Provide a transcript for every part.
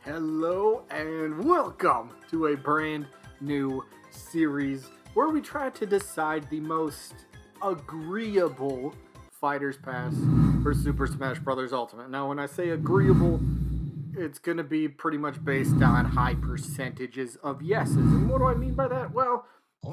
Hello and welcome to a brand new series where we try to decide the most agreeable Fighters Pass for Super Smash Bros. Ultimate. Now, when I say agreeable, it's going to be pretty much based on high percentages of yeses. And what do I mean by that? Well,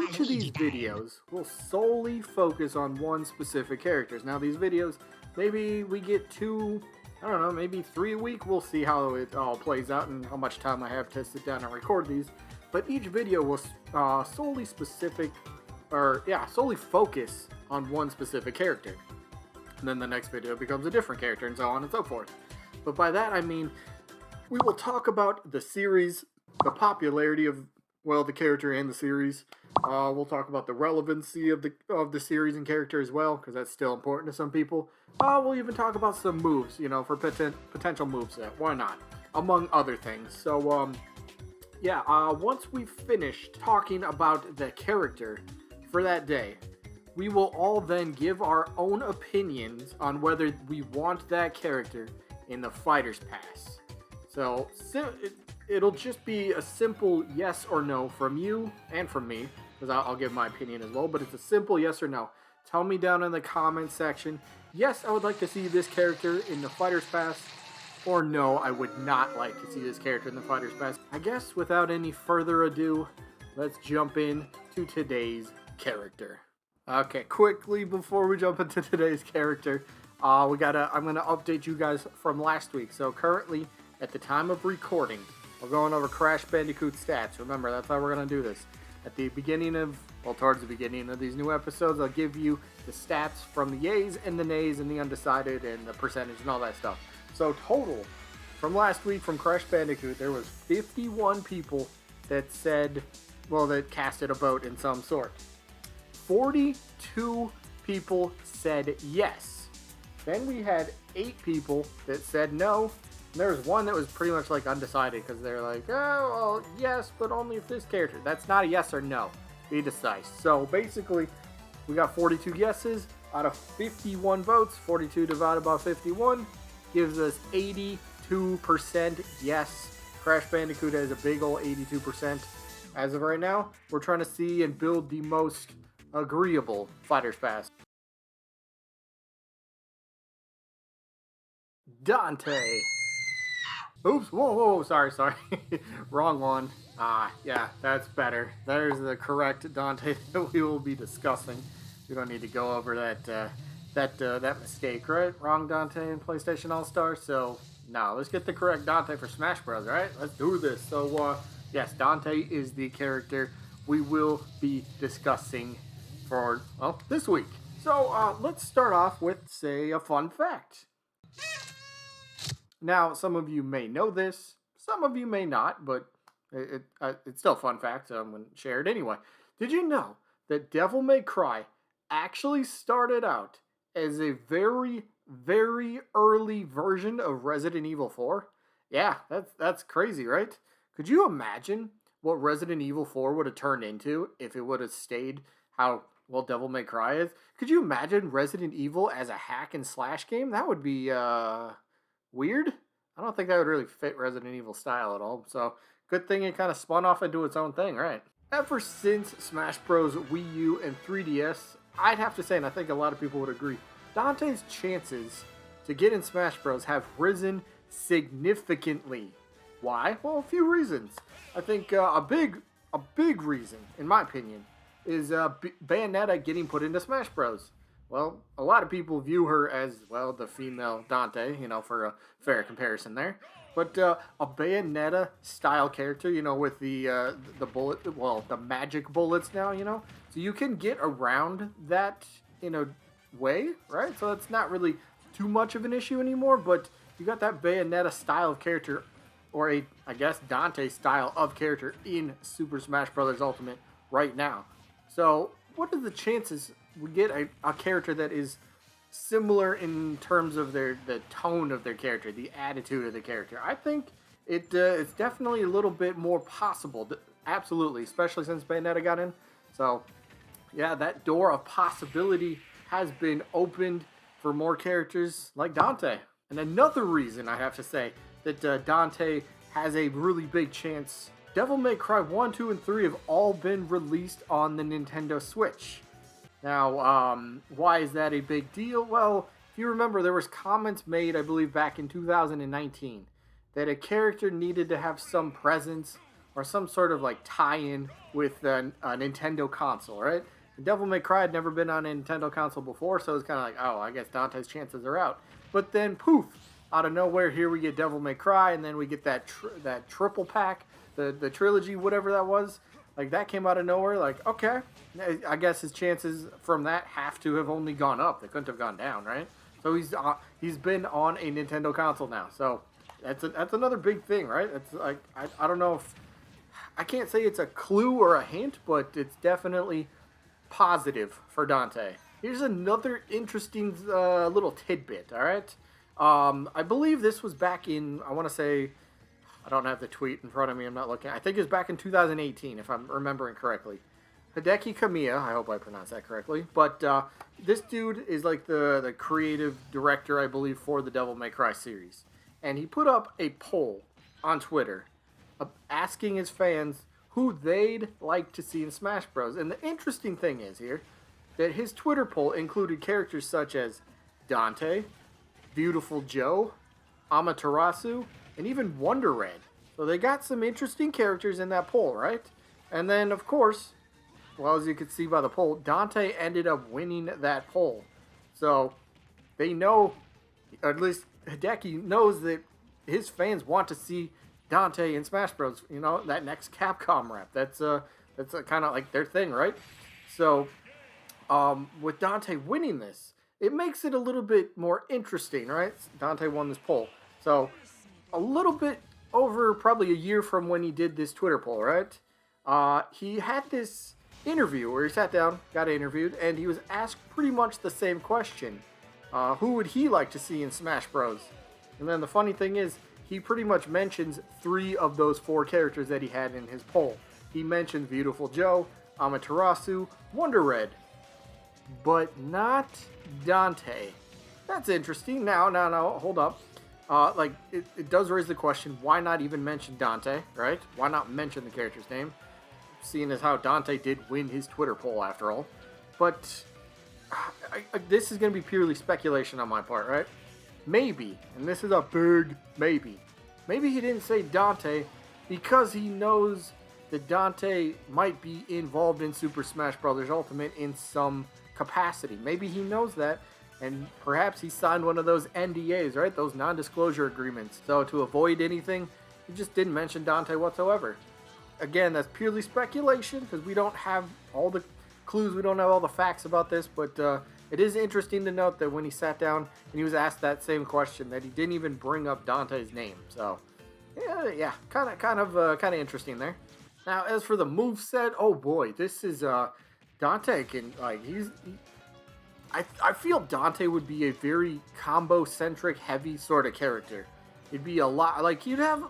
each of these videos will solely focus on one specific character. Now, these videos, maybe we get two, I don't know, maybe 3 a week. We'll see how it all plays out and how much time I have to sit down and record these. But each video will solely focus on one specific character. And then the next video becomes a different character and so on and so forth. But by that I mean, we will talk about the series, the popularity of, well, the character and the series. We'll talk about the relevancy of the series and character as well, because that's still important to some people. We'll even talk about some moves, for potential moveset. Why not? Among other things. So, once we've finished talking about the character for that day, we will all then give our own opinions on whether we want that character in the Fighters Pass. So, it'll just be a simple yes or no from you and from me, because I'll give my opinion as well, but it's a simple yes or no. Tell me down in the comment section, yes, I would like to see this character in the Fighters Pass, or no, I would not like to see this character in the Fighters Pass. I guess without any further ado, let's jump in to today's character. Okay, quickly before we jump into today's character, I'm gonna update you guys from last week. So currently, at the time of recording, we're going over Crash Bandicoot stats. Remember, that's how we're gonna do this. At the beginning of, towards the beginning of these new episodes, I'll give you the stats from the yays and the nays and the undecided and the percentage and all that stuff. So total, from last week from Crash Bandicoot, there was 51 people that said, that casted a vote in some sort. 42 people said yes. Then we had 8 people that said no. And there was one that was pretty much like undecided because they're like, oh, well, yes, but only if this character. That's not a yes or no. Be decisive. So basically, we got 42 yeses out of 51 votes. 42 divided by 51 gives us 82% yes. Crash Bandicoot has a big ol' 82%. As of right now, we're trying to see and build the most agreeable Fighters Pass. Dante. Oops, whoa, sorry. Wrong one. Yeah, that's better. There's the correct Dante that we will be discussing. We don't need to go over that mistake, right? Wrong Dante in PlayStation All-Star. So, no, let's get the correct Dante for Smash Bros, right? Let's do this. So, yes, Dante is the character we will be discussing for, this week. So, let's start off with, say, a fun fact. Now, some of you may know this, some of you may not, but it's still a fun fact, so I'm going to share it anyway. Did you know that Devil May Cry actually started out as a very, very early version of Resident Evil 4? Yeah, that's crazy, right? Could you imagine what Resident Evil 4 would have turned into if it would have stayed how, Devil May Cry is? Could you imagine Resident Evil as a hack and slash game? That would be, weird. I don't think that would really fit Resident Evil style at all. So, good thing it kind of spun off into its own thing, right? Ever since Smash Bros. Wii U and 3DS, I'd have to say, and I think a lot of people would agree, Dante's chances to get in Smash Bros. Have risen significantly. Why? Well, a few reasons. I think a big reason, in my opinion, is Bayonetta getting put into Smash Bros. Well, a lot of people view her as, the female Dante, for a fair comparison there. But a Bayonetta-style character, with the bullet, the magic bullets now, So you can get around that in a way, right? So it's not really too much of an issue anymore, but you got that Bayonetta-style of character, or I guess Dante style of character in Super Smash Bros. Ultimate right now. So what are the chances we get a character that is similar in terms of the tone of their character, the attitude of the character? I think it's definitely a little bit more possible. Absolutely, especially since Bayonetta got in. So, yeah, that door of possibility has been opened for more characters like Dante. And another reason I have to say that Dante has a really big chance. Devil May Cry 1, 2, and 3 have all been released on the Nintendo Switch. Now, why is that a big deal? Well, if you remember, there was comments made, I believe, back in 2019 that a character needed to have some presence or some sort of like tie-in with a Nintendo console, right? And Devil May Cry had never been on a Nintendo console before, so it's kind of like, oh, I guess Dante's chances are out. But then, poof, out of nowhere, here we get Devil May Cry, and then we get that triple pack, the trilogy, whatever that was. Like that came out of nowhere. Like, okay, I guess his chances from that have to have only gone up. They couldn't have gone down, right? So he's been on a Nintendo console now. So that's another big thing, right? It's like I don't know if I can't say it's a clue or a hint, but it's definitely positive for Dante. Here's another interesting little tidbit. All right, I believe this was back in I want to say I don't have the tweet in front of me. I'm not looking. I think it's back in 2018, if I'm remembering correctly. Hideki Kamiya, I hope I pronounced that correctly. But this dude is like the creative director, I believe, for the Devil May Cry series. And he put up a poll on Twitter asking his fans who they'd like to see in Smash Bros. And the interesting thing is here that his Twitter poll included characters such as Dante, Beautiful Joe, Amaterasu, and even Wonder Red. So they got some interesting characters in that poll, right? And then, of course, well, as you can see by the poll, Dante ended up winning that poll. So they know, or at least Hideki knows that his fans want to see Dante in Smash Bros. You know, that next Capcom rap. That's kind of like their thing, right? So with Dante winning this, it makes it a little bit more interesting, right? Dante won this poll. So a little bit over probably a year from when he did this Twitter poll, right? He had this interview where he sat down, got interviewed, and he was asked pretty much the same question. Who would he like to see in Smash Bros? And then the funny thing is, he pretty much mentions 3 of those 4 characters that he had in his poll. He mentions Beautiful Joe, Amaterasu, Wonder Red, but not Dante. That's interesting. Now, hold up. It does raise the question, why not even mention Dante, right? Why not mention the character's name? Seeing as how Dante did win his Twitter poll after all. But this is going to be purely speculation on my part, right? Maybe, and this is a big maybe, maybe he didn't say Dante because he knows that Dante might be involved in Super Smash Bros. Ultimate in some capacity. Maybe he knows that, and perhaps he signed one of those NDAs, right? Those non-disclosure agreements. So to avoid anything, he just didn't mention Dante whatsoever. Again, that's purely speculation because we don't have all the clues, we don't have all the facts about this, but it is interesting to note that when he sat down and he was asked that same question, that he didn't even bring up Dante's name. So, yeah, kind of interesting there. Now, as for the moveset, oh boy, this is Dante can I feel Dante would be a very combo-centric, heavy sort of character. It'd be a lot like you'd have.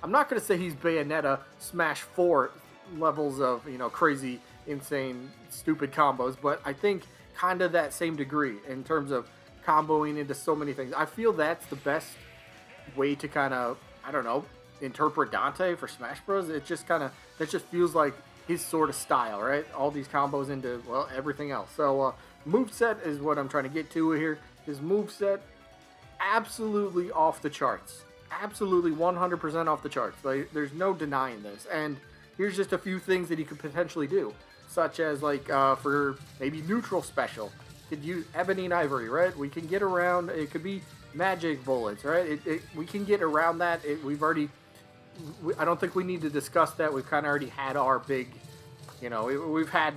I'm not gonna say he's Bayonetta Smash 4 levels of crazy, insane, stupid combos, but I think kind of that same degree in terms of comboing into so many things. I feel that's the best way to kind of, I don't know, interpret Dante for Smash Bros. It just feels like his sort of style, right? All these combos into, well, everything else. So, moveset is what I'm trying to get to here. His moveset, absolutely off the charts. Absolutely 100% off the charts. Like, there's no denying this. And here's just a few things that he could potentially do. Such as, for maybe neutral special. Could use Ebony and Ivory, right? We can get around, it could be magic bullets, right? We can get around that. I don't think we need to discuss that. We've kind of already had our big, we've had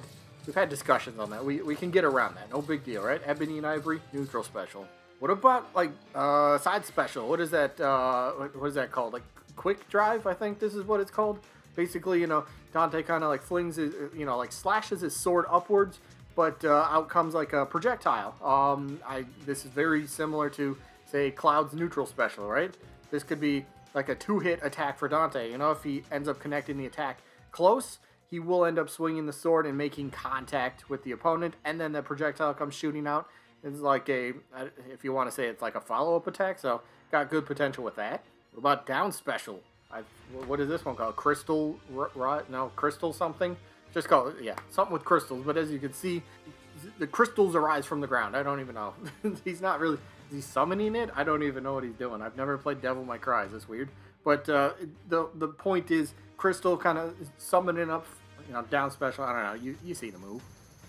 discussions on that. We can get around that. No big deal, right? Ebony and Ivory, neutral special. What about, side special? What is that, what is that called? Like, quick drive, I think this is what it's called. Basically, Dante kind of flings his, slashes his sword upwards, but out comes like a projectile. This is very similar to, say, Cloud's neutral special, right? This could be like a 2-hit attack for Dante. If he ends up connecting the attack close, he will end up swinging the sword and making contact with the opponent, and then the projectile comes shooting out. It's like if you want to say it's like a follow-up attack, so got good potential with that. What about down special? I, what is this one called? Crystal, no, crystal something. Just call it, yeah, something with crystals. But as you can see, the crystals arise from the ground. I don't even know. He's not really. Is he summoning it? I don't even know what he's doing. I've never played Devil May Cry. Is this weird? But the point is, crystal kind of summoning up, down special. I don't know. You see the move.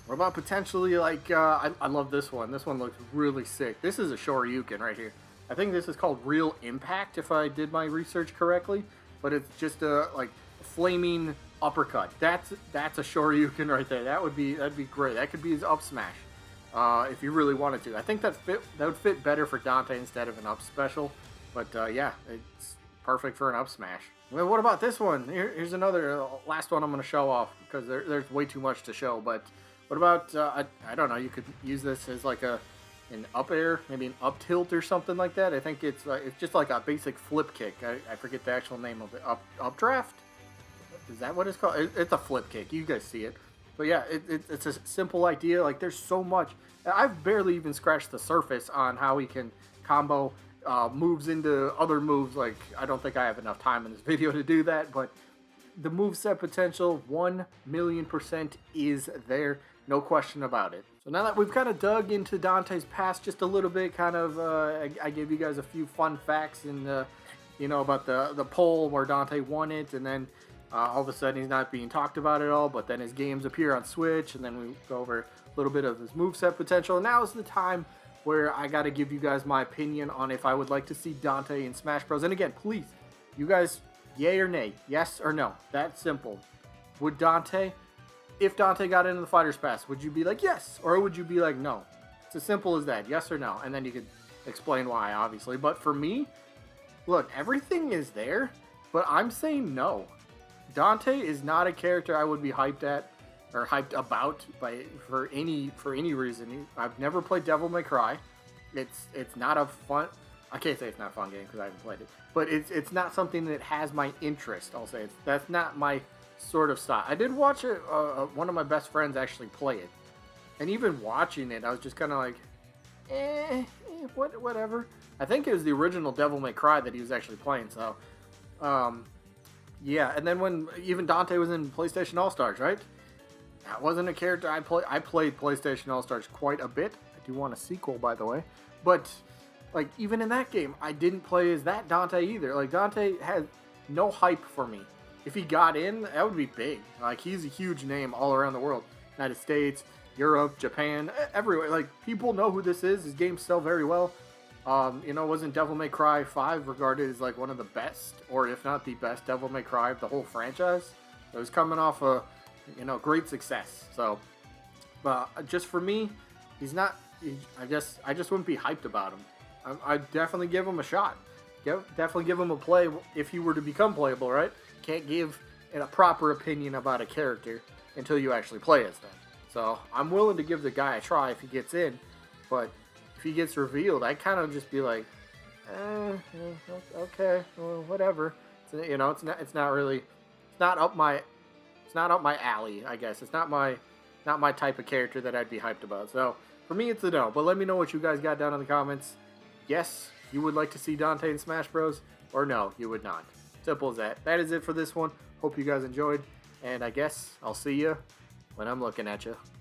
What about potentially like? I love this one. This one looks really sick. This is a Shoryuken right here. I think this is called Real Impact, if I did my research correctly. But it's just a like flaming uppercut. That's a Shoryuken right there. That'd be great. That could be his up smash, if you really wanted to. I think that would fit better for Dante instead of an up special. But yeah, it's perfect for an up smash. Well, what about this one? Here's another last one I'm going to show off because there's way too much to show. But what about I don't know. You could use this as like an up air, maybe an up tilt or something like that. I think it's just like a basic flip kick. I forget the actual name of it. Updraft? Is that what it's called? It's a flip kick. You guys see it. But yeah, it's a simple idea. Like there's so much. I've barely even scratched the surface on how he can combo moves into other moves. Like I don't think I have enough time in this video to do that. But the moveset potential 1,000,000% is there. No question about it. So now that we've kind of dug into Dante's past just a little bit, kind of, I gave you guys a few fun facts and, about the poll where Dante won it, and then all of a sudden he's not being talked about at all, but then his games appear on Switch, and then we go over a little bit of his moveset potential. And now is the time where I got to give you guys my opinion on if I would like to see Dante in Smash Bros. And again, please, you guys, yay or nay, yes or no, that's simple. Would Dante... If Dante got into the Fighter's Pass, would you be like, yes? Or would you be like, no? It's as simple as that, yes or no. And then you could explain why, obviously. But for me, look, everything is there, but I'm saying no. Dante is not a character I would be hyped at or hyped about for any reason. I've never played Devil May Cry. It's not a fun... I can't say it's not a fun game because I haven't played it. But it's not something that has my interest, I'll say. That's not my... sort of style. I did watch it. One of my best friends actually play it, and even watching it, I was just kind of like, whatever. I think it was the original Devil May Cry that he was actually playing. So, yeah. And then when even Dante was in PlayStation All Stars, right? That wasn't a character I played. I played PlayStation All Stars quite a bit. I do want a sequel, by the way. But like even in that game, I didn't play as that Dante either. Like Dante had no hype for me. If he got in, that would be big. Like, he's a huge name all around the world. United States, Europe, Japan, everywhere. Like, people know who this is. His games sell very well. Wasn't Devil May Cry 5 regarded as, like, one of the best, or if not the best, Devil May Cry of the whole franchise? It was coming off a, great success. So, just for me, I just wouldn't be hyped about him. I'd definitely give him a shot. Definitely give him a play if he were to become playable, right? Can't give a proper opinion about a character until you actually play as them. So I'm willing to give the guy a try if he gets in, but if he gets revealed, I kind of just be like, okay, well, whatever. It's not up my alley. I guess it's not my type of character that I'd be hyped about. So for me, it's a no. But let me know what you guys got down in the comments. Yes, you would like to see Dante in Smash Bros. Or no, you would not. Simple as that. That is it for this one. Hope you guys enjoyed. And I guess I'll see you when I'm looking at you.